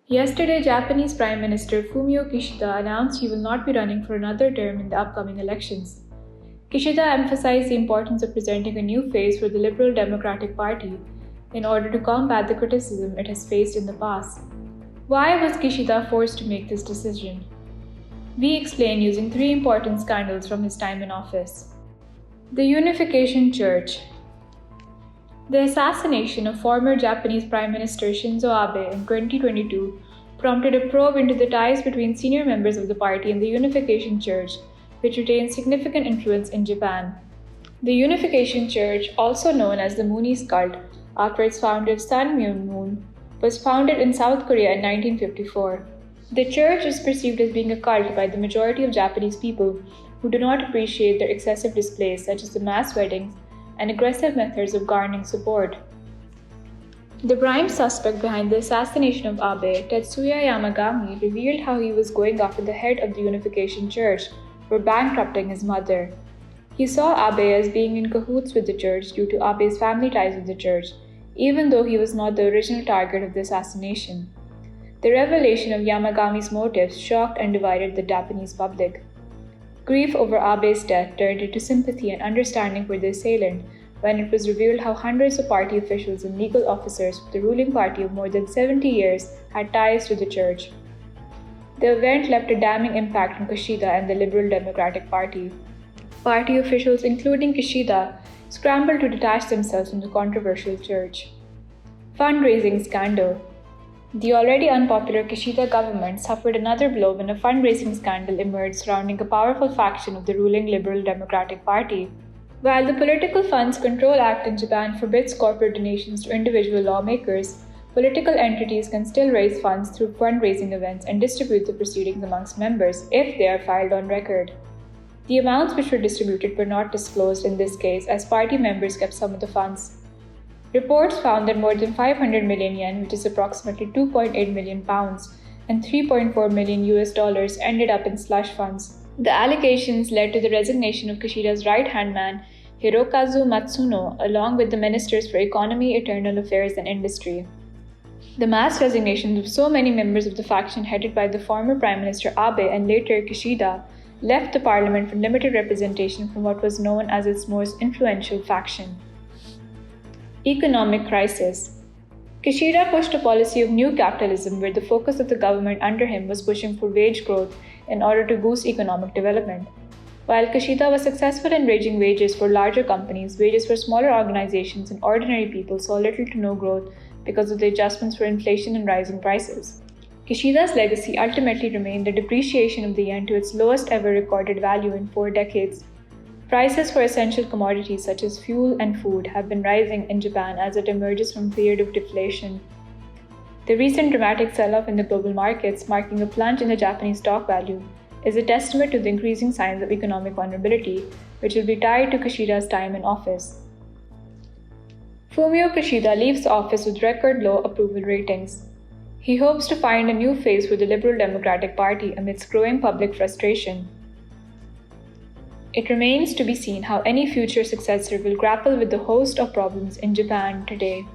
Yesterday, Japanese Prime Minister Fumio Kishida announced he will not be running for another term in the upcoming elections. Kishida emphasized the importance of presenting a new face for the Liberal Democratic Party in order to combat the criticism it has faced in the past. Why was Kishida forced to make this decision? We explain using 3 important scandals from his time in office. The Unification Church. The assassination of former Japanese Prime Minister Shinzo Abe in 2022 prompted a probe into the ties between senior members of the party and the Unification Church, which retains significant influence in Japan. The Unification Church, also known as the Moonese cult after its founder Sun Myung Moon, was founded in South Korea in 1954. The church is perceived as being a cult by the majority of Japanese people who do not appreciate their excessive displays such as the mass weddings and aggressive methods of garnering support. The prime suspect behind the assassination of Abe, Tetsuya Yamagami, revealed how he was going after the head of the Unification Church for bankrupting his mother. He saw Abe as being in cahoots with the church due to Abe's family ties with the church, even though he was not the original target of the assassination. The revelation of Yamagami's motives shocked and divided the Japanese public. Grief over Abe's death turned into sympathy and understanding for the assailant when it was revealed how hundreds of party officials and legal officers of the ruling party of more than 70 years had ties to the church. The event left a damning impact on Kishida and the Liberal Democratic Party. Party officials, including Kishida, scrambled to detach themselves from the controversial church. Fundraising scandal. The already unpopular Kishida government suffered another blow when a fundraising scandal emerged surrounding a powerful faction of the ruling Liberal Democratic Party. While the Political Funds Control Act in Japan forbids corporate donations to individual lawmakers, political entities can still raise funds through fundraising events and distribute the proceedings amongst members if they are filed on record. The amounts which were distributed were not disclosed in this case as party members kept some of the funds. Reports found that more than 500 million yen, which is approximately 2.8 million pounds, and $3.4 million ended up in slush funds. The allegations led to the resignation of Kishida's right-hand man, Hirokazu Matsuno, along with the ministers for Economy, Internal Affairs, and Industry. The mass resignations of so many members of the faction headed by the former Prime Minister Abe and later Kishida left the parliament with limited representation from what was known as its most influential faction. Economic crisis. Kishida pushed a policy of new capitalism where the focus of the government under him was pushing for wage growth in order to boost economic development. While Kishida was successful in raising wages for larger companies, wages for smaller organizations and ordinary people saw little to no growth because of the adjustments for inflation and rising prices. Kishida's legacy ultimately remained the depreciation of the yen to its lowest ever recorded value in 4 decades. Prices for essential commodities such as fuel and food have been rising in Japan as it emerges from a period of deflation. The recent dramatic sell-off in the global markets, marking a plunge in the Japanese stock value, is a testament to the increasing signs of economic vulnerability, which will be tied to Kishida's time in office. Fumio Kishida leaves the office with record low approval ratings. He hopes to find a new face for the Liberal Democratic Party amidst growing public frustration. It remains to be seen how any future successor will grapple with the host of problems in Japan today.